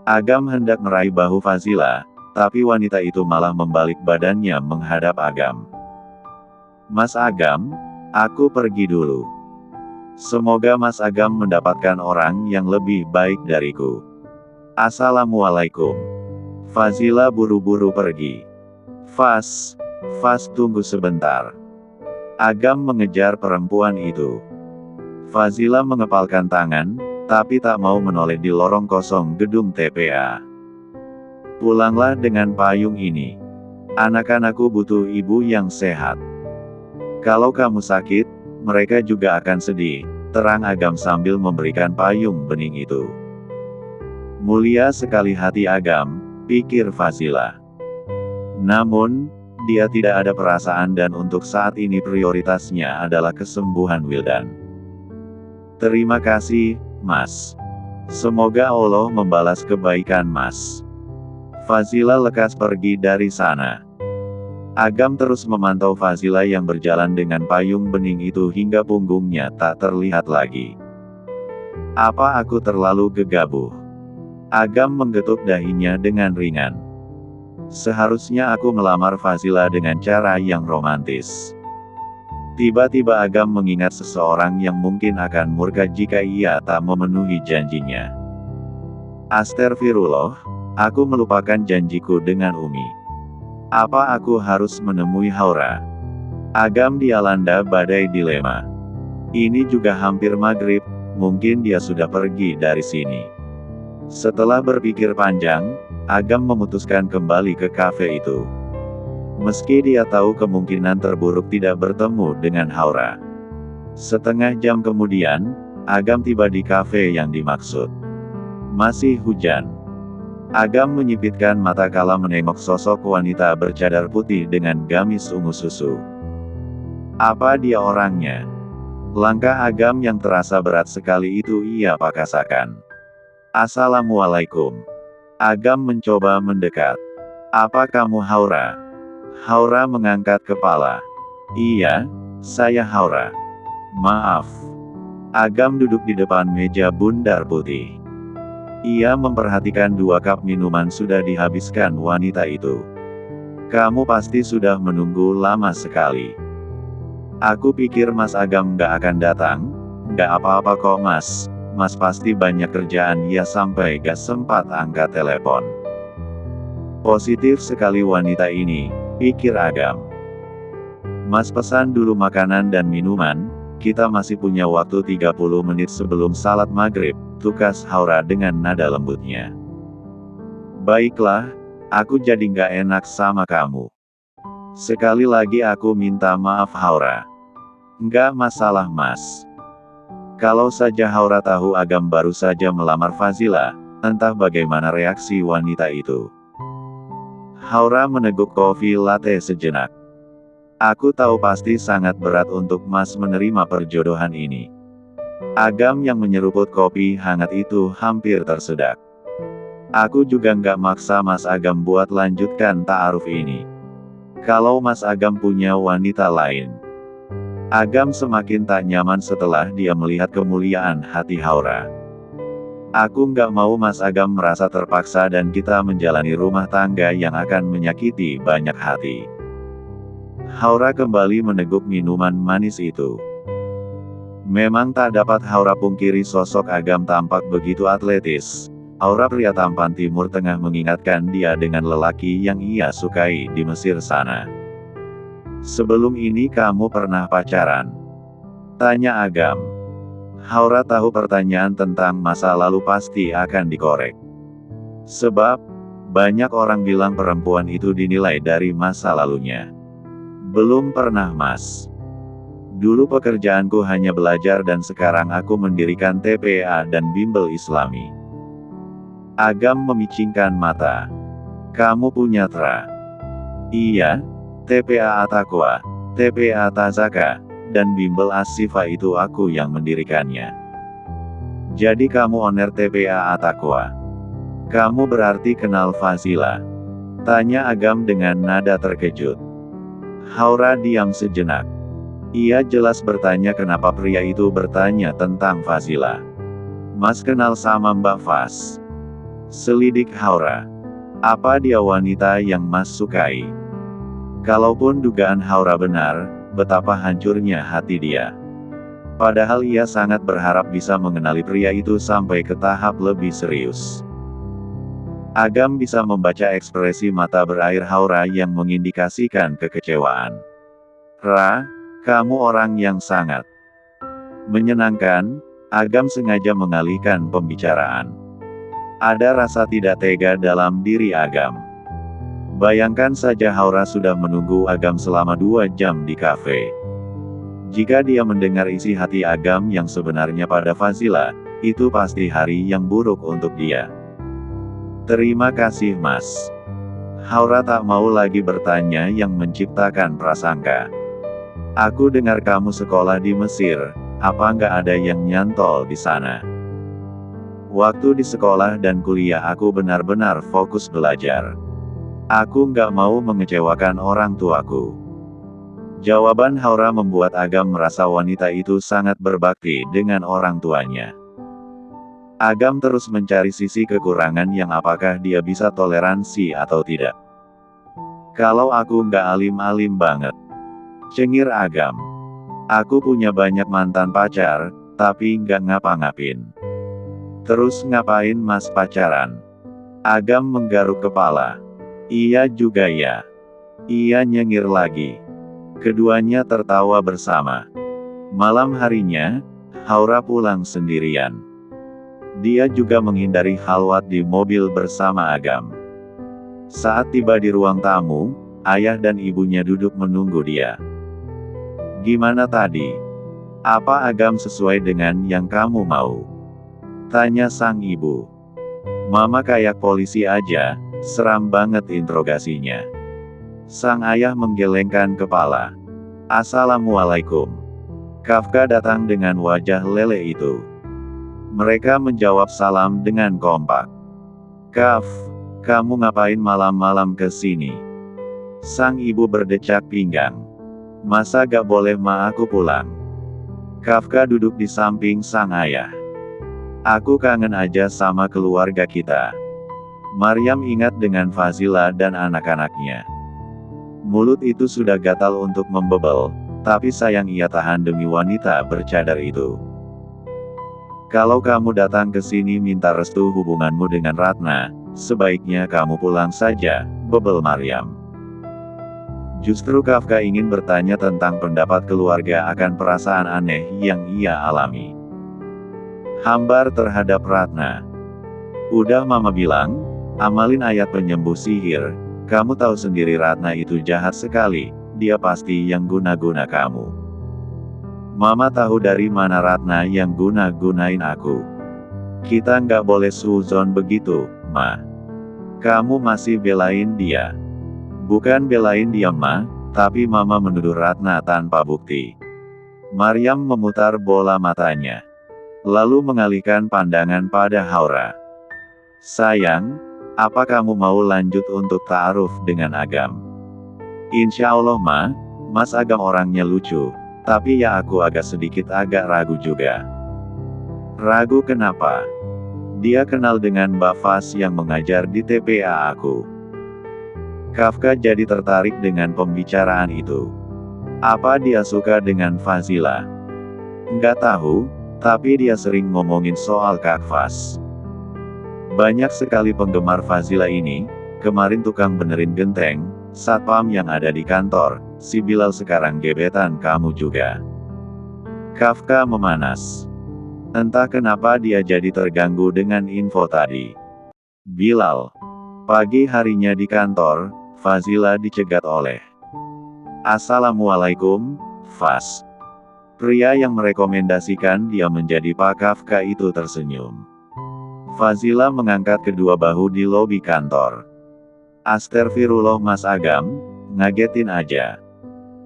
Agam hendak meraih bahu Fazila, tapi wanita itu malah membalik badannya menghadap Agam. Mas Agam, aku pergi dulu. Semoga Mas Agam mendapatkan orang yang lebih baik dariku. Assalamualaikum. Fazila buru-buru pergi. Faz tunggu sebentar. Agam mengejar perempuan itu. Fazila mengepalkan tangan, tapi tak mau menoleh di lorong kosong gedung TPA. Pulanglah dengan payung ini. Anak-anakku butuh ibu yang sehat. Kalau kamu sakit, mereka juga akan sedih, terang Agam sambil memberikan payung bening itu. Mulia sekali hati Agam, pikir Fazila. Namun, dia tidak ada perasaan dan untuk saat ini prioritasnya adalah kesembuhan Wildan. Terima kasih, Mas. Semoga Allah membalas kebaikan Mas. Fazila lekas pergi dari sana. Agam terus memantau Fazila yang berjalan dengan payung bening itu hingga punggungnya tak terlihat lagi. Apa aku terlalu gegabah? Agam menggetuk dahinya dengan ringan. Seharusnya aku melamar Fazila dengan cara yang romantis. Tiba-tiba Agam mengingat seseorang yang mungkin akan murka jika ia tak memenuhi janjinya. Astagfirullah, aku melupakan janjiku dengan Umi. Apa aku harus menemui Haura? Agam dilanda badai dilema. Ini juga hampir maghrib, mungkin dia sudah pergi dari sini. Setelah berpikir panjang, Agam memutuskan kembali ke kafe itu. Meski dia tahu kemungkinan terburuk tidak bertemu dengan Haura. Setengah jam kemudian, Agam tiba di kafe yang dimaksud. Masih hujan. Agam menyipitkan mata kala menengok sosok wanita bercadar putih dengan gamis ungu susu. Apa dia orangnya? Langkah Agam yang terasa berat sekali itu ia paksakan. Assalamualaikum. Agam mencoba mendekat. Apa kamu Haura? Haura mengangkat kepala. Iya, saya Haura. Maaf. Agam duduk di depan meja bundar putih. Ia memperhatikan 2 cup minuman sudah dihabiskan wanita itu. Kamu pasti sudah menunggu lama sekali. Aku pikir Mas Agam gak akan datang. Gak apa-apa kok Mas. Mas pasti banyak kerjaan ya sampai gak sempat angkat telepon. Positif sekali wanita ini, pikir Agam. Mas pesan dulu makanan dan minuman, kita masih punya waktu 30 menit sebelum salat maghrib, tukas Haura dengan nada lembutnya. Baiklah, aku jadi gak enak sama kamu. Sekali lagi aku minta maaf Haura. Nggak masalah Mas. Kalau saja Haura tahu Agam baru saja melamar Fazila, entah bagaimana reaksi wanita itu. Haura meneguk kopi latte sejenak. Aku tahu pasti sangat berat untuk Mas menerima perjodohan ini. Agam yang menyeruput kopi hangat itu hampir tersedak. Aku juga nggak maksa Mas Agam buat lanjutkan ta'aruf ini. Kalau Mas Agam punya wanita lain. Agam semakin tak nyaman setelah dia melihat kemuliaan hati Haura. Aku nggak mau Mas Agam merasa terpaksa dan kita menjalani rumah tangga yang akan menyakiti banyak hati. Haura kembali meneguk minuman manis itu. Memang tak dapat Haura pungkiri sosok Agam tampak begitu atletis. Aura pria tampan Timur Tengah mengingatkan dia dengan lelaki yang ia sukai di Mesir sana. Sebelum ini kamu pernah pacaran? Tanya Agam. Haura tahu pertanyaan tentang masa lalu pasti akan dikorek. Sebab, banyak orang bilang perempuan itu dinilai dari masa lalunya. Belum pernah Mas. Dulu pekerjaanku hanya belajar dan sekarang aku mendirikan TPA dan bimbel Islami. Agam memicingkan mata. Kamu punya tra? Iya. TPA At-Taqwa, TPA Tazaka, dan bimbel As-Sifa itu aku yang mendirikannya. Jadi kamu owner TPA At-Taqwa. Kamu berarti kenal Fazila? Tanya Agam dengan nada terkejut. Haura diam sejenak. Ia jelas bertanya kenapa pria itu bertanya tentang Fazila. Mas kenal sama Mbak Faz? Selidik Haura. Apa dia wanita yang Mas sukai? Kalaupun dugaan Haura benar, betapa hancurnya hati dia. Padahal ia sangat berharap bisa mengenali pria itu sampai ke tahap lebih serius. Agam bisa membaca ekspresi mata berair Haura yang mengindikasikan kekecewaan. Ra, kamu orang yang sangat menyenangkan. Agam sengaja mengalihkan pembicaraan. Ada rasa tidak tega dalam diri Agam. Bayangkan saja Haura sudah menunggu Agam selama 2 jam di kafe. Jika dia mendengar isi hati Agam yang sebenarnya pada Fazila, itu pasti hari yang buruk untuk dia. Terima kasih Mas. Haura tak mau lagi bertanya yang menciptakan prasangka. Aku dengar kamu sekolah di Mesir, apa nggak ada yang nyantol di sana? Waktu di sekolah dan kuliah aku benar-benar fokus belajar. Aku nggak mau mengecewakan orang tuaku. Jawaban Haura membuat Agam merasa wanita itu sangat berbakti dengan orang tuanya. Agam terus mencari sisi kekurangan yang apakah dia bisa toleransi atau tidak. Kalau aku nggak alim-alim banget, cengir Agam. Aku punya banyak mantan pacar, tapi nggak ngapa-ngapain. Terus ngapain Mas pacaran? Agam menggaruk kepala. Iya juga ya. Ia nyengir lagi. Keduanya tertawa bersama. Malam harinya, Haura pulang sendirian. Dia juga menghindari khalwat di mobil bersama Agam. Saat tiba di ruang tamu, ayah dan ibunya duduk menunggu dia. Gimana tadi? Apa Agam sesuai dengan yang kamu mau? Tanya sang ibu. Mama kayak polisi aja, seram banget interogasinya. Sang ayah menggelengkan kepala. Assalamualaikum. Kafka datang dengan wajah lele itu. Mereka menjawab salam dengan kompak. Kaf, kamu ngapain malam-malam ke sini? Sang ibu berdecak pinggang. Masa gak boleh ma aku pulang? Kafka duduk di samping sang ayah. Aku kangen aja sama keluarga kita. Maryam ingat dengan Fazila dan anak-anaknya. Mulut itu sudah gatal untuk membebel, tapi sayang ia tahan demi wanita bercadar itu. Kalau kamu datang ke sini minta restu hubunganmu dengan Ratna, sebaiknya kamu pulang saja, bebel Maryam. Justru Kafka ingin bertanya tentang pendapat keluarga akan perasaan aneh yang ia alami. Hambar terhadap Ratna. Udah mama bilang, amalin ayat penyembuh sihir, kamu tahu sendiri Ratna itu jahat sekali, dia pasti yang guna-guna kamu. Mama tahu dari mana Ratna yang guna-gunain aku. Kita nggak boleh suzon begitu, ma. Kamu masih belain dia. Bukan belain dia ma, tapi mama menuduh Ratna tanpa bukti. Maryam memutar bola matanya. Lalu mengalihkan pandangan pada Haura. Sayang, apa kamu mau lanjut untuk ta'aruf dengan Agam? Insya Allah ma, Mas Agam orangnya lucu, tapi ya aku agak ragu juga. Ragu kenapa? Dia kenal dengan Mbak Fas yang mengajar di TPA aku. Kafka jadi tertarik dengan pembicaraan itu. Apa dia suka dengan Fazila? Nggak tahu, tapi dia sering ngomongin soal Kak Fas. Banyak sekali penggemar Fazila ini, kemarin tukang benerin genteng, satpam yang ada di kantor, si Bilal sekarang gebetan kamu juga. Kafka memanas. Entah kenapa dia jadi terganggu dengan info tadi. Bilal. Pagi harinya di kantor, Fazila dicegat oleh. Assalamualaikum, Fas. Pria yang merekomendasikan dia menjadi Pak Kafka itu tersenyum. Fazila mengangkat kedua bahu di lobi kantor. Astagfirullah Mas Agam, ngagetin aja.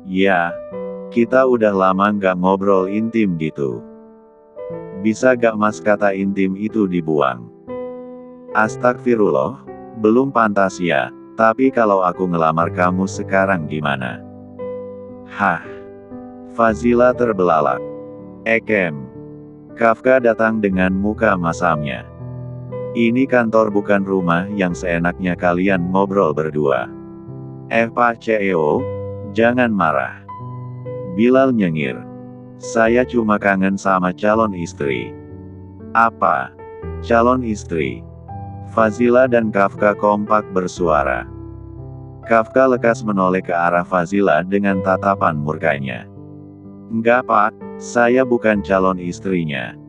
Ya, kita udah lama nggak ngobrol intim gitu. Bisa gak Mas kata intim itu dibuang? Astagfirullah, belum pantas ya, tapi kalau aku ngelamar kamu sekarang gimana? Hah? Fazila terbelalak. Ekem. Kafka datang dengan muka masamnya. Ini kantor bukan rumah yang seenaknya kalian ngobrol berdua. Pak CEO, jangan marah. Bilal nyengir. Saya cuma kangen sama calon istri. Apa? Calon istri? Fazila dan Kafka kompak bersuara. Kafka lekas menoleh ke arah Fazila dengan tatapan murkanya. Enggak Pak, saya bukan calon istrinya.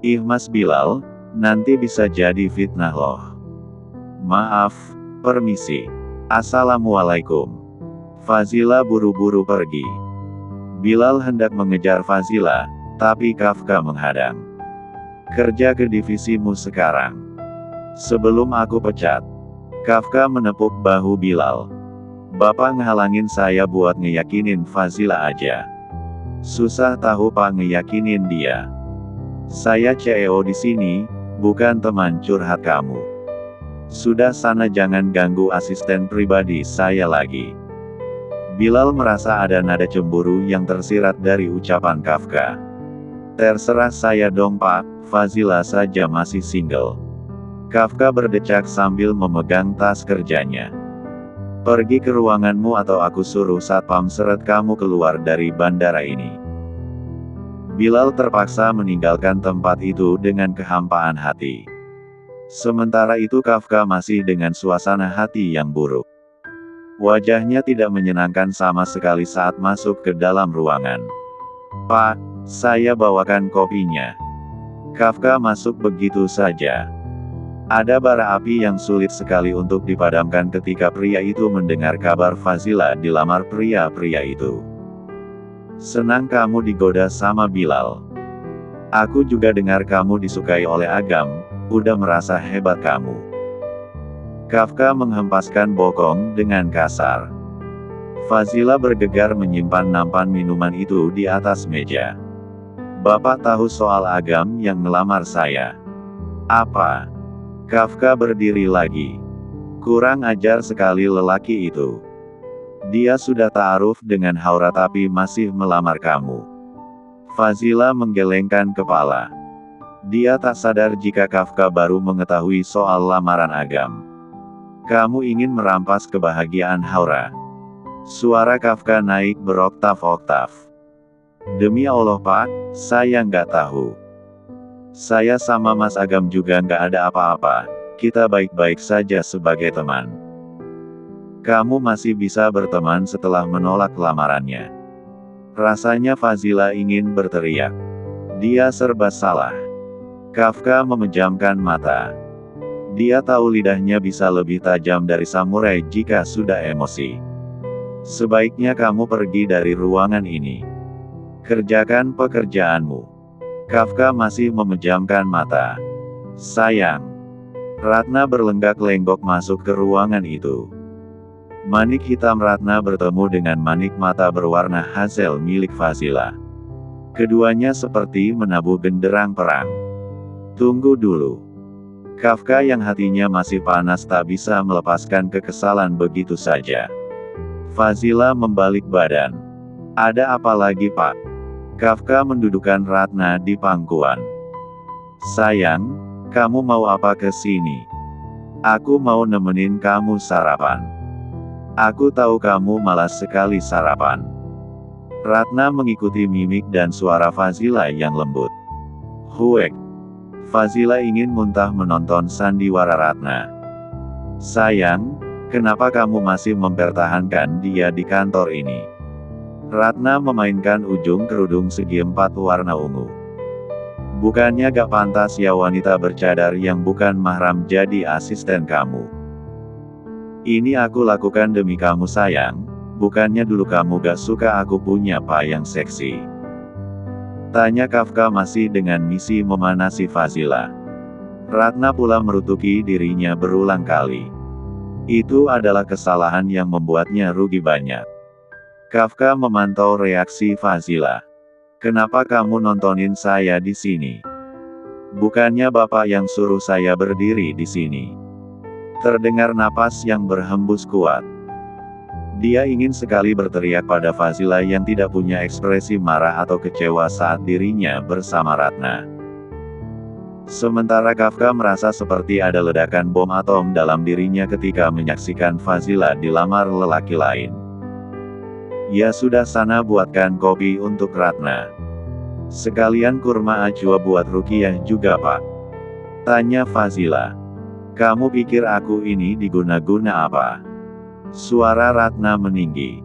Mas Bilal, nanti bisa jadi fitnah loh. Maaf, permisi. Assalamualaikum. Fazila buru-buru pergi. Bilal hendak mengejar Fazila, tapi Kafka menghadang. Kerja ke divisimu sekarang. Sebelum aku pecat. Kafka menepuk bahu Bilal. Bapak ngehalangin saya buat ngeyakinin Fazila aja. Susah tahu Pak ngeyakinin dia. Saya CEO di sini, bukan teman curhat kamu. Sudah sana jangan ganggu asisten pribadi saya lagi. Bilal merasa ada nada cemburu yang tersirat dari ucapan Kafka. Terserah saya dong Pak, Fazila saja masih single. Kafka berdecak sambil memegang tas kerjanya. Pergi ke ruanganmu atau aku suruh satpam seret kamu keluar dari bandara ini. Bilal terpaksa meninggalkan tempat itu dengan kehampaan hati. Sementara itu Kafka masih dengan suasana hati yang buruk. Wajahnya tidak menyenangkan sama sekali saat masuk ke dalam ruangan. Pak, saya bawakan kopinya. Kafka masuk begitu saja. Ada bara api yang sulit sekali untuk dipadamkan ketika pria itu mendengar kabar Fazila dilamar pria-pria itu. Senang kamu digoda sama Bilal. Aku juga dengar kamu disukai oleh Agam, udah merasa hebat kamu. Kafka menghempaskan bokong dengan kasar. Fazila bergegar menyimpan nampan minuman itu di atas meja. Bapak tahu soal Agam yang ngelamar saya. Apa? Kafka berdiri lagi. Kurang ajar sekali lelaki itu. Dia sudah ta'aruf dengan Haura tapi masih melamar kamu. Fazila menggelengkan kepala. Dia tak sadar jika Kafka baru mengetahui soal lamaran Agam. Kamu ingin merampas kebahagiaan Haura. Suara Kafka naik beroktav-oktav. Demi Allah Pak, saya nggak tahu. Saya sama Mas Agam juga nggak ada apa-apa, kita baik-baik saja sebagai teman. Kamu masih bisa berteman setelah menolak lamarannya. Rasanya Fazila ingin berteriak. Dia serba salah. Kafka memejamkan mata. Dia tahu lidahnya bisa lebih tajam dari samurai jika sudah emosi. Sebaiknya kamu pergi dari ruangan ini. Kerjakan pekerjaanmu. Kafka masih memejamkan mata. Sayang. Ratna berlenggak-lenggok masuk ke ruangan itu. Manik hitam Ratna bertemu dengan manik mata berwarna hazel milik Fazila. Keduanya seperti menabuh genderang perang. Tunggu dulu. Kafka yang hatinya masih panas tak bisa melepaskan kekesalan begitu saja. Fazila membalik badan. Ada apa lagi Pak? Kafka mendudukan Ratna di pangkuan. Sayang, kamu mau apa ke sini? Aku mau nemenin kamu sarapan. Aku tahu kamu malas sekali sarapan. Ratna mengikuti mimik dan suara Fazila yang lembut. Huek. Fazila ingin muntah menonton sandiwara Ratna. Sayang, kenapa kamu masih mempertahankan dia di kantor ini? Ratna memainkan ujung kerudung segi 4 warna ungu. Bukannya gak pantas ya wanita bercadar yang bukan mahram jadi asisten kamu? Ini aku lakukan demi kamu sayang, bukannya dulu kamu gak suka aku punya pak yang seksi. Tanya Kafka masih dengan misi memanasi Fazila. Ratna pula merutuki dirinya berulang kali. Itu adalah kesalahan yang membuatnya rugi banyak. Kafka memantau reaksi Fazila. Kenapa kamu nontonin saya di sini? Bukannya bapak yang suruh saya berdiri di sini. Terdengar napas yang berhembus kuat. Dia ingin sekali berteriak pada Fazila yang tidak punya ekspresi marah atau kecewa saat dirinya bersama Ratna. Sementara Kafka merasa seperti ada ledakan bom atom dalam dirinya ketika menyaksikan Fazila dilamar lelaki lain. Ya sudah, sana buatkan kopi untuk Ratna. Sekalian kurma ajwa buat Rukiah juga, Pak. Tanya Fazila. Kamu pikir aku ini diguna-guna apa? Suara Ratna meninggi.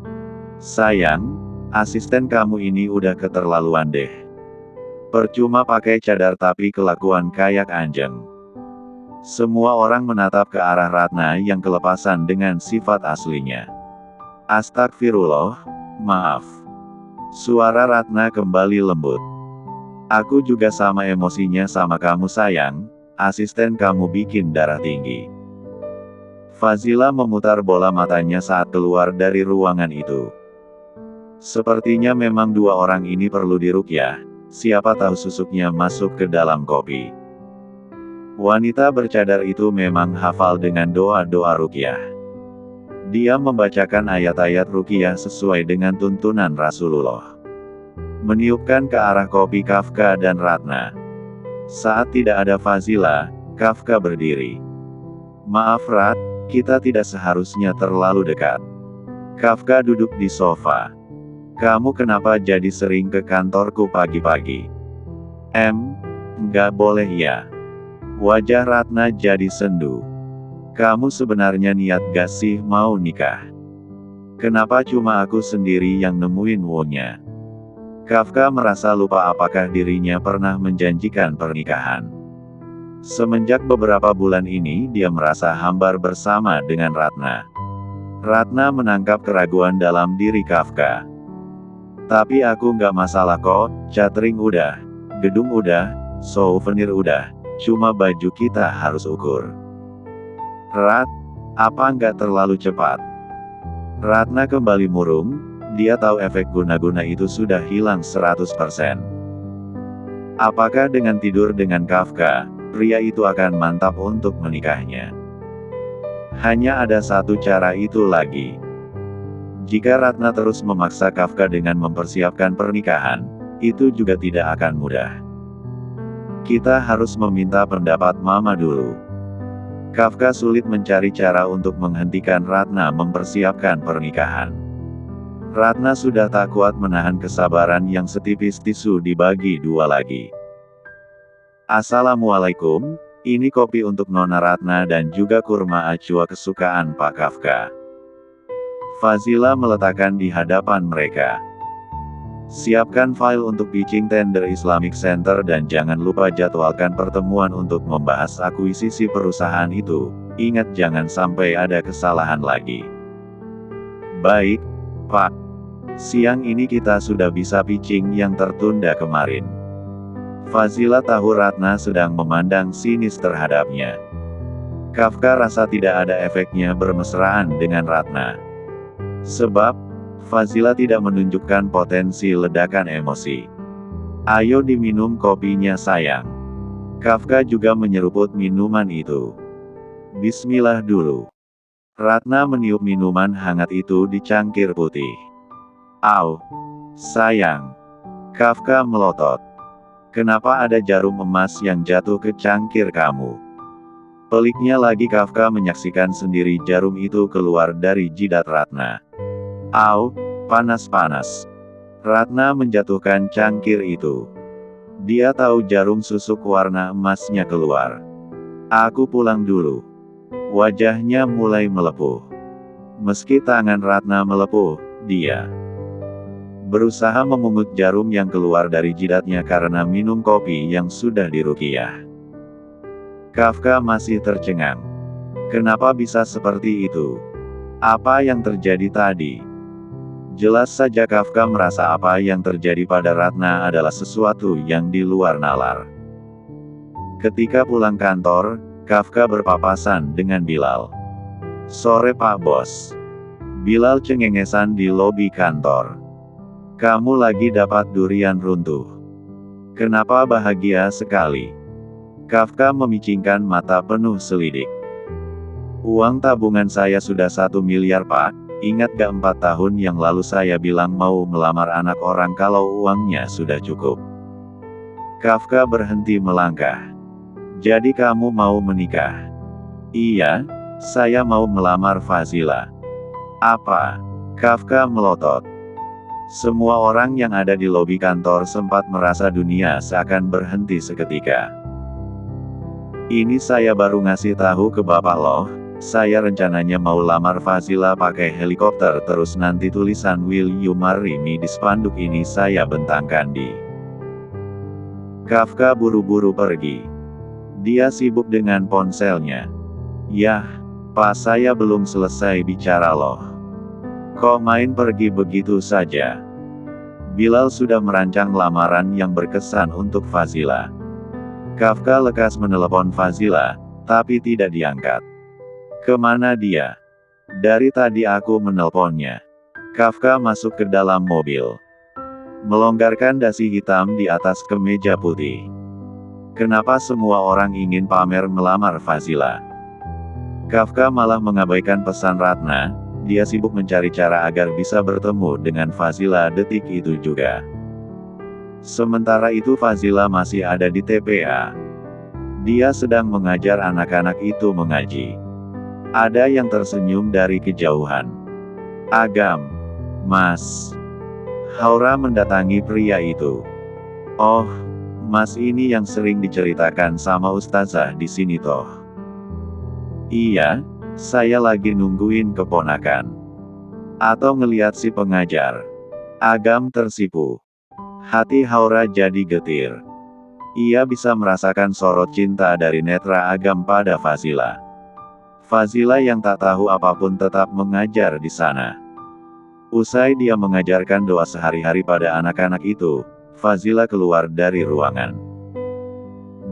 Sayang, asisten kamu ini udah keterlaluan deh. Percuma pakai cadar tapi kelakuan kayak anjing. Semua orang menatap ke arah Ratna yang kelepasan dengan sifat aslinya. Astagfirullah, maaf. Suara Ratna kembali lembut. Aku juga sama emosinya sama kamu sayang, asisten kamu bikin darah tinggi. Fazila memutar bola matanya saat keluar dari ruangan itu. Sepertinya memang dua orang ini perlu diruqyah. Siapa tahu susuknya masuk ke dalam kopi. Wanita bercadar itu memang hafal dengan doa-doa ruqyah. Dia membacakan ayat-ayat ruqyah sesuai dengan tuntunan Rasulullah. Meniupkan ke arah kopi Kafka dan Ratna. Saat tidak ada Fazila, Kafka berdiri. Maaf Rat, kita tidak seharusnya terlalu dekat. Kafka duduk di sofa. Kamu kenapa jadi sering ke kantorku pagi-pagi? Nggak boleh ya. Wajah Ratna jadi sendu. Kamu sebenarnya niat gak sih mau nikah? Kenapa cuma aku sendiri yang nemuin wonya? Kafka merasa lupa apakah dirinya pernah menjanjikan pernikahan. Semenjak beberapa bulan ini dia merasa hambar bersama dengan Ratna. Ratna menangkap keraguan dalam diri Kafka. Tapi aku nggak masalah kok, catering udah, gedung udah, souvenir udah, cuma baju kita harus ukur. Rat, apa nggak terlalu cepat? Ratna kembali murung, dia tahu efek guna-guna itu sudah hilang 100%. Apakah dengan tidur dengan Kafka, pria itu akan mantap untuk menikahnya? Hanya ada satu cara itu lagi. Jika Ratna terus memaksa Kafka dengan mempersiapkan pernikahan, itu juga tidak akan mudah. Kita harus meminta pendapat Mama dulu. Kafka sulit mencari cara untuk menghentikan Ratna mempersiapkan pernikahan. Ratna sudah tak kuat menahan kesabaran yang setipis tisu dibagi dua lagi. Assalamualaikum, ini kopi untuk Nona Ratna dan juga kurma ajwa kesukaan Pak Kafka. Fazila meletakkan di hadapan mereka. Siapkan file untuk pitching tender Islamic Center dan jangan lupa jadwalkan pertemuan untuk membahas akuisisi perusahaan itu. Ingat jangan sampai ada kesalahan lagi. Baik, Pak. Siang ini kita sudah bisa pitching yang tertunda kemarin. Fazila tahu Ratna sedang memandang sinis terhadapnya. Kafka rasa tidak ada efeknya bermesraan dengan Ratna. Sebab, Fazila tidak menunjukkan potensi ledakan emosi. Ayo diminum kopinya sayang. Kafka juga menyeruput minuman itu. Bismillah dulu. Ratna meniup minuman hangat itu di cangkir putih. Au, sayang. Kafka melotot. Kenapa ada jarum emas yang jatuh ke cangkir kamu? Peliknya lagi Kafka menyaksikan sendiri jarum itu keluar dari jidat Ratna. Au, panas-panas. Ratna menjatuhkan cangkir itu. Dia tahu jarum susuk warna emasnya keluar. Aku pulang dulu. Wajahnya mulai melepuh. Meski tangan Ratna melepuh, dia berusaha memungut jarum yang keluar dari jidatnya karena minum kopi yang sudah diruqyah. Kafka masih tercengang. Kenapa bisa seperti itu? Apa yang terjadi tadi? Jelas saja Kafka merasa apa yang terjadi pada Ratna adalah sesuatu yang di luar nalar. Ketika pulang kantor, Kafka berpapasan dengan Bilal. Sore Pak Bos. Bilal cengengesan di lobi kantor. Kamu lagi dapat durian runtuh. Kenapa bahagia sekali? Kafka memicingkan mata penuh selidik. Uang tabungan saya sudah 1 miliar Pak. Ingat gak 4 tahun yang lalu saya bilang mau melamar anak orang kalau uangnya sudah cukup. Kafka berhenti melangkah. Jadi kamu mau menikah? Iya, saya mau melamar Fazila. Apa? Kafka melotot. Semua orang yang ada di lobi kantor sempat merasa dunia seakan berhenti seketika. Ini saya baru ngasih tahu ke Bapak loh, saya rencananya mau lamar Fazila pakai helikopter terus nanti tulisan "Will you marry me" di spanduk ini saya bentangkan di. Kafka buru-buru pergi. Dia sibuk dengan ponselnya. Yah, Pak, saya belum selesai bicara loh. Kok main pergi begitu saja? Bilal sudah merancang lamaran yang berkesan untuk Fazila. Kafka lekas menelepon Fazila, tapi tidak diangkat. Kemana dia? Dari tadi aku menelponnya. Kafka masuk ke dalam mobil. Melonggarkan dasi hitam di atas kemeja putih. Kenapa semua orang ingin pamer melamar Fazila? Kafka malah mengabaikan pesan Ratna. Dia sibuk mencari cara agar bisa bertemu dengan Fazila detik itu juga. Sementara itu Fazila masih ada di TPA. Dia sedang mengajar anak-anak itu mengaji. Ada yang tersenyum dari kejauhan. Agam. Mas. Haura mendatangi pria itu. Oh, Mas ini yang sering diceritakan sama Ustazah di sini toh. Iya, saya lagi nungguin keponakan. Atau ngeliat si pengajar. Agam tersipu. Hati Haura jadi getir. Ia bisa merasakan sorot cinta dari netra Agam pada Fazila. Fazila yang tak tahu apapun tetap mengajar di sana. Usai dia mengajarkan doa sehari-hari pada anak-anak itu, Fazila keluar dari ruangan.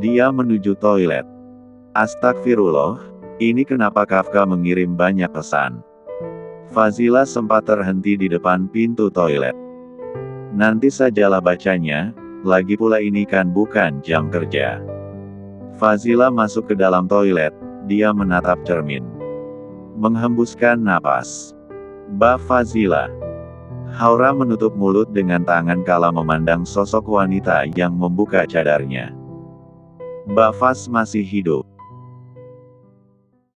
Dia menuju toilet. Astagfirullah. Ini kenapa Kafka mengirim banyak pesan? Fazila sempat terhenti di depan pintu toilet. Nanti sajalah bacanya, lagi pula ini kan bukan jam kerja. Fazila masuk ke dalam toilet, dia menatap cermin. Menghembuskan napas. Mbak Fazila. Haura menutup mulut dengan tangan kala memandang sosok wanita yang membuka cadarnya. Mbak Faz masih hidup.